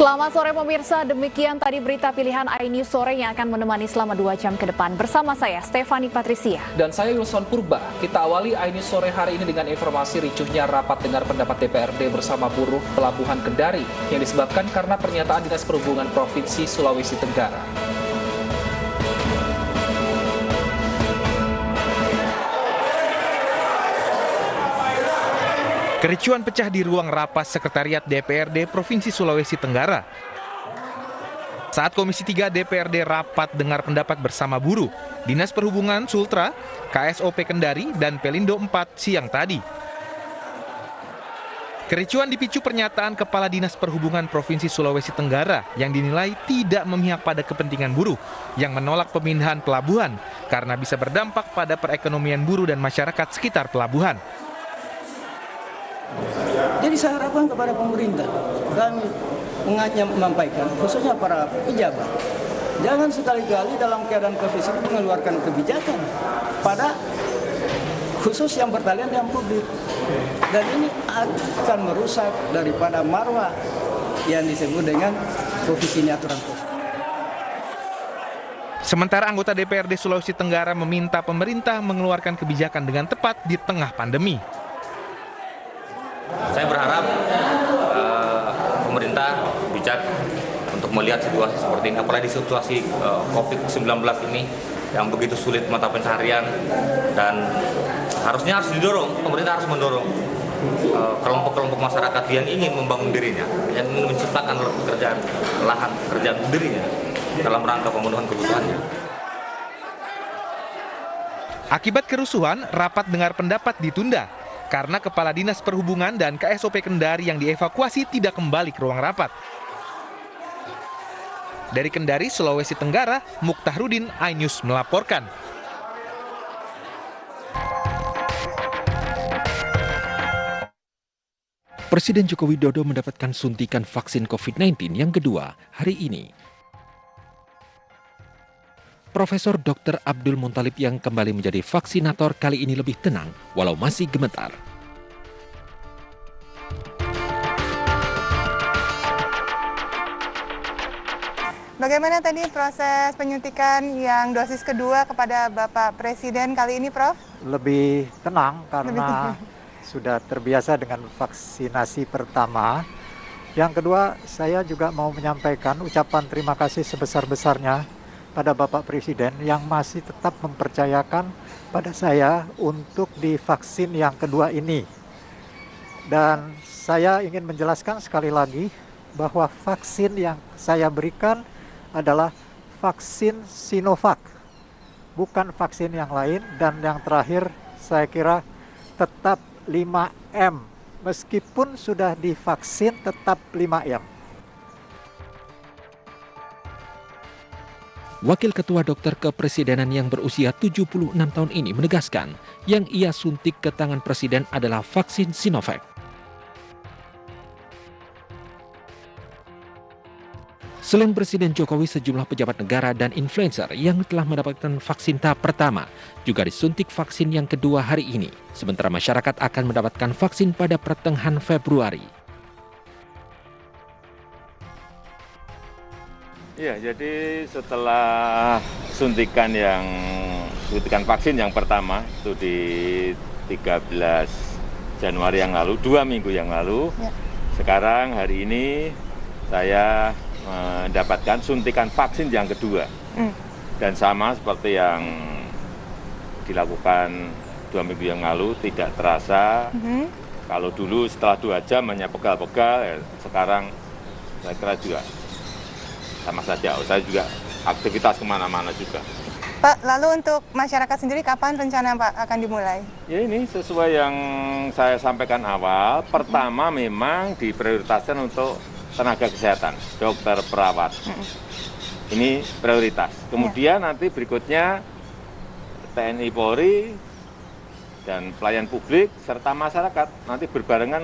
Selamat sore pemirsa, demikian tadi berita pilihan iNews Sore yang akan menemani selama 2 jam ke depan. Bersama saya, Stefani Patricia. Dan saya Wilson Purba. Kita awali iNews Sore hari ini dengan informasi ricuhnya rapat dengar pendapat DPRD bersama buruh Pelabuhan Kendari yang disebabkan karena pernyataan Dinas Perhubungan Provinsi Sulawesi Tenggara. Kericuan pecah di ruang rapat Sekretariat DPRD Provinsi Sulawesi Tenggara. Saat Komisi 3 DPRD rapat dengar pendapat bersama buruh, Dinas Perhubungan Sultra, KSOP Kendari, dan Pelindo 4 siang tadi. Kericuan dipicu pernyataan Kepala Dinas Perhubungan Provinsi Sulawesi Tenggara yang dinilai tidak memihak pada kepentingan buruh yang menolak pemindahan pelabuhan karena bisa berdampak pada perekonomian buruh dan masyarakat sekitar pelabuhan. Jadi saya harapkan kepada pemerintah, kami menyampaikan, khususnya para pejabat, jangan sekali-kali dalam keadaan COVID ini mengeluarkan kebijakan pada khusus yang bertalian yang publik. Dan ini akan merusak daripada marwah yang disebut dengan COVID ini, aturan COVID. Sementara anggota DPRD Sulawesi Tenggara meminta pemerintah mengeluarkan kebijakan dengan tepat di tengah pandemi. Saya berharap pemerintah bijak untuk melihat situasi seperti ini, apalagi situasi COVID-19 ini yang begitu sulit mata pencaharian, dan harus didorong, pemerintah harus mendorong kelompok-kelompok masyarakat yang ingin membangun dirinya, yang ingin menciptakan pekerjaan lahan, pekerjaan dirinya dalam rangka pemenuhan kebutuhannya. Akibat kerusuhan, rapat dengar pendapat ditunda karena Kepala Dinas Perhubungan dan KSOP Kendari yang dievakuasi tidak kembali ke ruang rapat. Dari Kendari, Sulawesi Tenggara, Mukhtahrudin, iNews melaporkan. Presiden Joko Widodo mendapatkan suntikan vaksin COVID-19 yang kedua hari ini. Profesor Dr. Abdul Muntalib yang kembali menjadi vaksinator kali ini lebih tenang walau masih gemetar. Bagaimana tadi proses penyuntikan yang dosis kedua kepada Bapak Presiden kali ini, Prof? Lebih tenang karena sudah terbiasa dengan vaksinasi pertama. Yang kedua, saya juga mau menyampaikan ucapan terima kasih sebesar-besarnya pada Bapak Presiden yang masih tetap mempercayakan pada saya untuk divaksin yang kedua ini. Dan saya ingin menjelaskan sekali lagi bahwa vaksin yang saya berikan adalah vaksin Sinovac, bukan vaksin yang lain. Dan yang terakhir, saya kira tetap 5M. Meskipun sudah divaksin, tetap 5M. Wakil Ketua Dokter Kepresidenan yang berusia 76 tahun ini menegaskan yang ia suntik ke tangan Presiden adalah vaksin Sinovac. Selain Presiden Jokowi, sejumlah pejabat negara dan influencer yang telah mendapatkan vaksin tahap pertama juga disuntik vaksin yang kedua hari ini. Sementara masyarakat akan mendapatkan vaksin pada pertengahan Februari. Ya, jadi setelah suntikan vaksin yang pertama itu di 13 Januari yang lalu, 2 minggu yang lalu, ya. Sekarang hari ini saya mendapatkan suntikan vaksin yang kedua. Dan sama seperti yang dilakukan 2 minggu yang lalu, tidak terasa. Kalau dulu setelah 2 jam hanya pegal-pegal, ya, sekarang saya kira juga sama saja, saya juga aktivitas kemana-mana juga. Pak, lalu untuk masyarakat sendiri kapan rencana Pak akan dimulai? Ya ini sesuai yang saya sampaikan awal, pertama memang diprioritaskan untuk tenaga kesehatan, dokter, perawat. Ini prioritas. Kemudian nanti berikutnya TNI Polri dan pelayan publik serta masyarakat nanti berbarengan,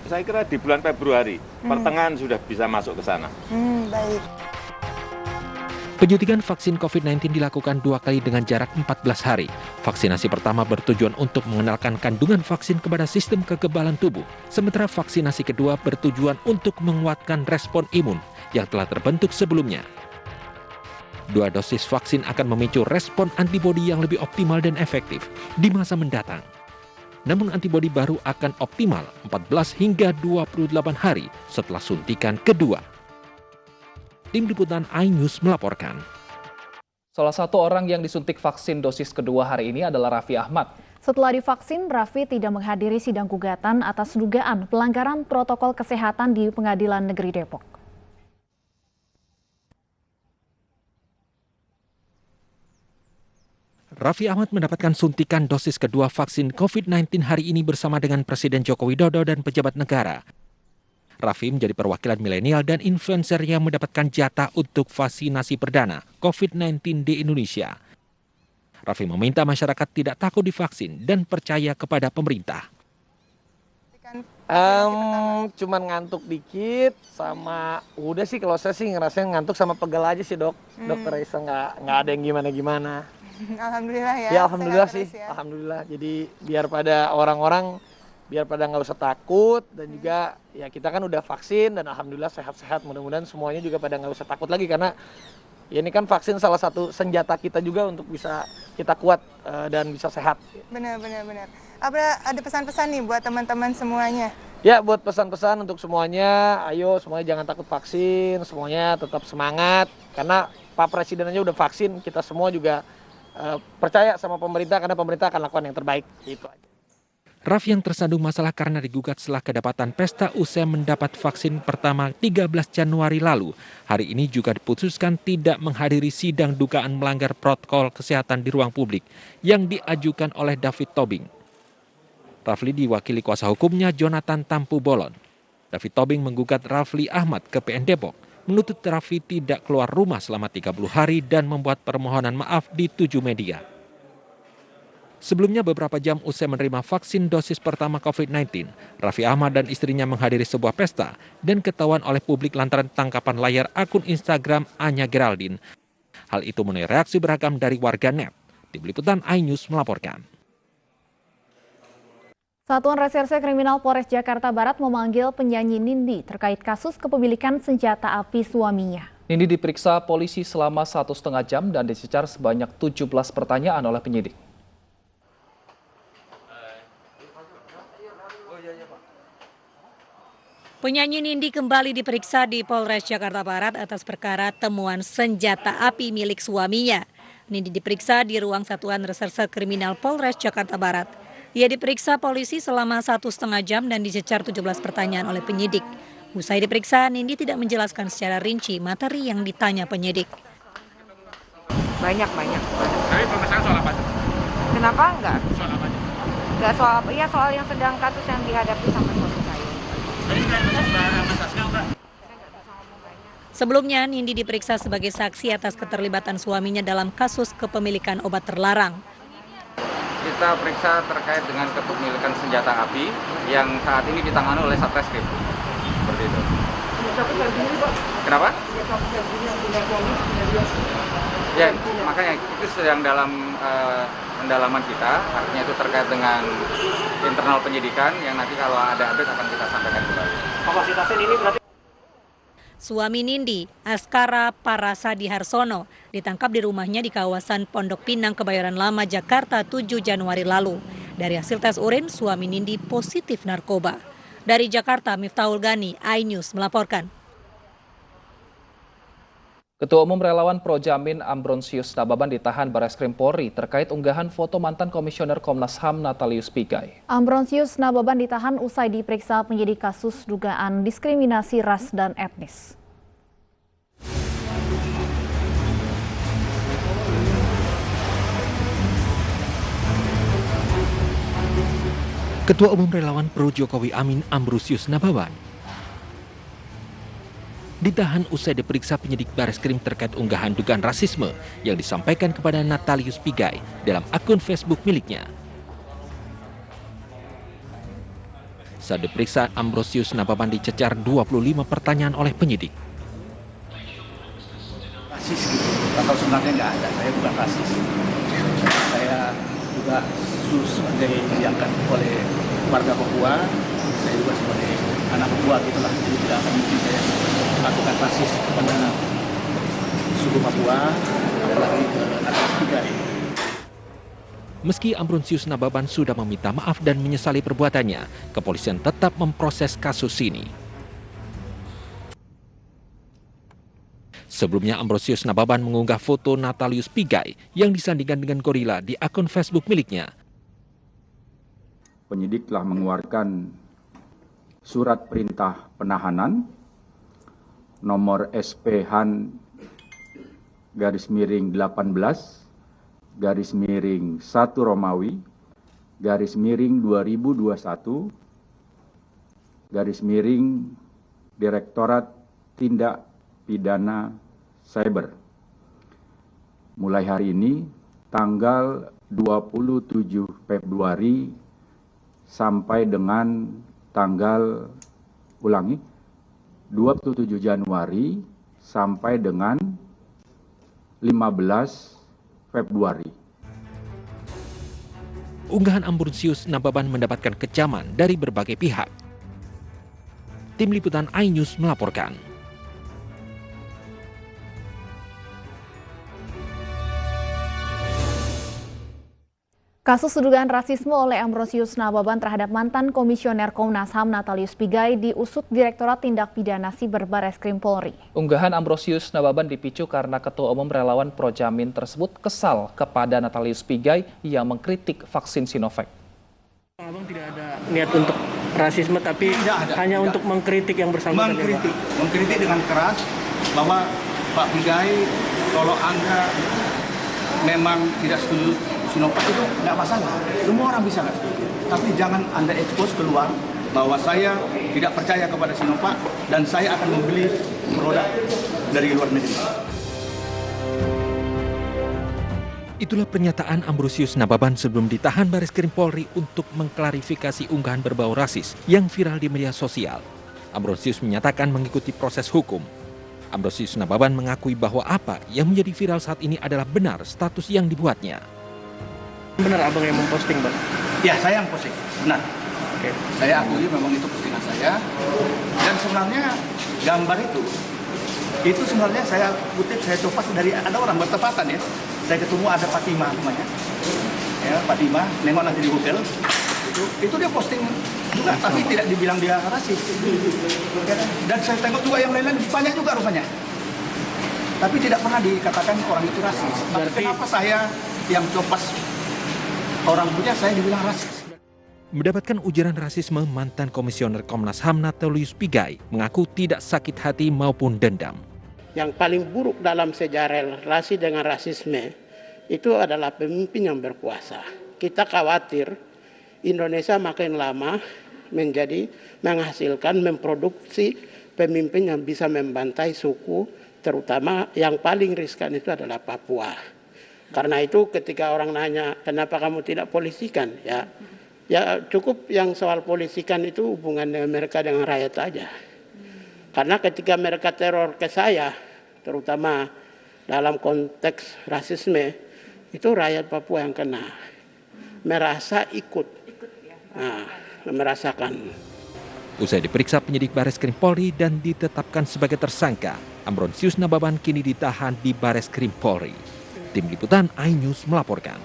saya kira di bulan Februari, pertengahan sudah bisa masuk ke sana. Baik. Penyuntikan vaksin COVID-19 dilakukan 2 kali dengan jarak 14 hari. Vaksinasi pertama bertujuan untuk mengenalkan kandungan vaksin kepada sistem kekebalan tubuh, sementara vaksinasi kedua bertujuan untuk menguatkan respon imun yang telah terbentuk sebelumnya. 2 dosis vaksin akan memicu respon antibodi yang lebih optimal dan efektif di masa mendatang. Namun antibodi baru akan optimal 14 hingga 28 hari setelah suntikan kedua. Tim Liputan iNews melaporkan. Salah satu orang yang disuntik vaksin dosis kedua hari ini adalah Raffi Ahmad. Setelah divaksin, Raffi tidak menghadiri sidang gugatan atas dugaan pelanggaran protokol kesehatan di Pengadilan Negeri Depok. Raffi Ahmad mendapatkan suntikan dosis kedua vaksin COVID-19 hari ini bersama dengan Presiden Joko Widodo dan pejabat negara. Raffi menjadi perwakilan milenial dan influencer yang mendapatkan jatah untuk vaksinasi perdana COVID-19 di Indonesia. Raffi meminta masyarakat tidak takut divaksin dan percaya kepada pemerintah. Cuman ngantuk dikit sama udah sih, kalau saya sih ngerasain ngantuk sama pegel aja sih dok. Dokter Raisa nggak ada yang gimana-gimana. Alhamdulillah ya. Ya alhamdulillah sih, ya. alhamdulillah. Jadi biar pada orang-orang biar pada nggak usah takut, dan juga ya kita kan udah vaksin dan alhamdulillah sehat-sehat, mudah-mudahan semuanya juga pada nggak usah takut lagi, karena ya ini kan vaksin salah satu senjata kita juga untuk bisa kita kuat dan bisa sehat. Benar. Ada pesan-pesan nih buat teman-teman semuanya? Ya, buat pesan-pesan untuk semuanya, ayo semuanya jangan takut vaksin, semuanya tetap semangat, karena Pak Presiden aja udah vaksin, kita semua juga percaya sama pemerintah, karena pemerintah akan lakukan yang terbaik. Itu aja. Raffi yang tersandung masalah karena digugat setelah kedapatan pesta usai mendapat vaksin pertama 13 Januari lalu. Hari ini juga diputuskan tidak menghadiri sidang dugaan melanggar protokol kesehatan di ruang publik yang diajukan oleh David Tobing. Rafli diwakili kuasa hukumnya Jonathan Tampu Bolon. David Tobing menggugat Rafli Ahmad ke PN Depok, menuntut Rafli tidak keluar rumah selama 30 hari dan membuat permohonan maaf di 7 media. Sebelumnya beberapa jam usai menerima vaksin dosis pertama COVID-19, Raffi Ahmad dan istrinya menghadiri sebuah pesta dan ketahuan oleh publik lantaran tangkapan layar akun Instagram Anya Geraldine. Hal itu menuai reaksi beragam dari warganet. Tim Liputan iNews melaporkan. Satuan Reserse Kriminal Polres Jakarta Barat memanggil penyanyi Nindi terkait kasus kepemilikan senjata api suaminya. Nindi diperiksa polisi selama 1,5 jam dan dicecar sebanyak 17 pertanyaan oleh penyidik. Penyanyi Nindi kembali diperiksa di Polres Jakarta Barat atas perkara temuan senjata api milik suaminya. Nindi diperiksa di ruang Satuan Reserse Kriminal Polres Jakarta Barat. Ia diperiksa polisi selama 1,5 jam dan dicecar 17 pertanyaan oleh penyidik. Usai diperiksa, Nindi tidak menjelaskan secara rinci materi yang ditanya penyidik. Banyak. Tapi pemeriksaan soal apa? Kenapa enggak? Soal apa? Enggak soal, ya soal yang sedang kasus yang dihadapi sama suami saya. Sebelumnya, Nindi diperiksa sebagai saksi atas keterlibatan suaminya dalam kasus kepemilikan obat terlarang. Kita periksa terkait dengan kepemilikan senjata api yang saat ini ditangani oleh Satreskrim. Seperti itu. Kenapa? Ya, makanya itu sedang dalam pendalaman kita, artinya itu terkait dengan internal penyidikan yang nanti kalau ada update akan kita sampaikan kembali. Kapasitasnya ini berarti Suami Nindi, Askara Parasadi Harsono, ditangkap di rumahnya di kawasan Pondok Pinang, Kebayoran Lama, Jakarta 7 Januari lalu. Dari hasil tes urin, suami Nindi positif narkoba. Dari Jakarta, Miftahul Gani, iNews melaporkan. Ketua Umum Relawan Projamin Ambronsius Nababan ditahan Barreskrim Polri terkait unggahan foto mantan Komisioner Komnas HAM Natalius Pigai. Ambronsius Nababan ditahan usai diperiksa penyidik kasus dugaan diskriminasi ras dan etnis. Ketua Umum Relawan Pro Jokowi Amin Ambronsius Nababan ditahan usai diperiksa penyidik Barreskrim terkait unggahan dugaan rasisme yang disampaikan kepada Natalius Pigai dalam akun Facebook miliknya. Saat diperiksa, Ambronsius Nababan dicecar 25 pertanyaan oleh penyidik. atau sebenarnya nggak ada. Saya bukan rasis. Saya juga sebagai diangkat oleh warga Papua. Saya juga sebagai anak Papua gitulah. Jadi tidak akan mungkin saya melakukan rasis kepada suku Papua, apalagi ke Natalius Pigai. Meski Ambrosius Nababan sudah meminta maaf dan menyesali perbuatannya, kepolisian tetap memproses kasus ini. Sebelumnya Ambrosius Nababan mengunggah foto Natalius Pigai yang disandingkan dengan gorila di akun Facebook miliknya. Penyidik telah mengeluarkan surat perintah penahanan nomor SP-Han /18 /1 Romawi /2021 Direktorat Tindak Pidana Cyber. Mulai hari ini tanggal 27 Februari sampai dengan tanggal 27 Januari sampai dengan 15 Februari. Unggahan Ambrosius Nababan mendapatkan kecaman dari berbagai pihak. Tim Liputan iNews melaporkan. Kasus dugaan rasisme oleh Ambrosius Nababan terhadap mantan Komisioner Komnas HAM Natalius Pigai diusut Direktorat Tindak Pidana Siber Bareskrim Polri. Unggahan Ambrosius Nababan dipicu karena Ketua Umum Relawan Projamin tersebut kesal kepada Natalius Pigai yang mengkritik vaksin Sinovac. Abang tidak ada niat untuk rasisme, tapi hanya untuk mengkritik yang bersangkutan. Mengkritik dengan keras bahwa Pak Pigai, kalau Anda memang tidak setuju Sinovac itu nggak masalah, semua orang bisa nggak setuju. Tapi jangan Anda expose keluar bahwa saya tidak percaya kepada Sinovac dan saya akan membeli produk dari luar negeri. Itulah pernyataan Ambrosius Nababan sebelum ditahan Bareskrim Polri untuk mengklarifikasi unggahan berbau rasis yang viral di media sosial. Ambrosius menyatakan mengikuti proses hukum. Ambrosius Nababan mengakui bahwa apa yang menjadi viral saat ini adalah benar status yang dibuatnya. Benar abang yang memposting, Bang? Ya, saya yang posting, benar. Oke. Saya akui memang itu postingan saya. Dan sebenarnya gambar itu sebenarnya saya kutip, saya copas dari ada orang bertepatan ya. Saya ketemu ada Fatima namanya. Ya, Fatima, nengok nanti di hotel. Itu dia posting juga, tapi tidak dibilang dia rasis. Dan saya tengok juga yang lain-lain banyak juga rupanya. Tapi tidak pernah dikatakan orang itu rasis. Tapi kenapa saya yang copas orang punya saya dibilang rasis? Mendapatkan ujaran rasisme, mantan Komisioner Komnas HAM Natalius Pigai mengaku tidak sakit hati maupun dendam. Yang paling buruk dalam sejarah relasi dengan rasisme itu adalah pemimpin yang berkuasa. Kita khawatir Indonesia makin lama menghasilkan, memproduksi pemimpin yang bisa membantai suku, terutama yang paling riskan itu adalah Papua. Karena itu ketika orang nanya, kenapa kamu tidak polisikan? Ya cukup yang soal polisikan itu hubungan mereka dengan rakyat aja. Karena ketika mereka teror ke saya, terutama dalam konteks rasisme, itu rakyat Papua yang kena. Merasa ikut, merasakan. Usai diperiksa penyidik Bareskrim Polri dan ditetapkan sebagai tersangka, Ambrosius Nababan kini ditahan di Bareskrim Polri. Tim Liputan iNews melaporkan.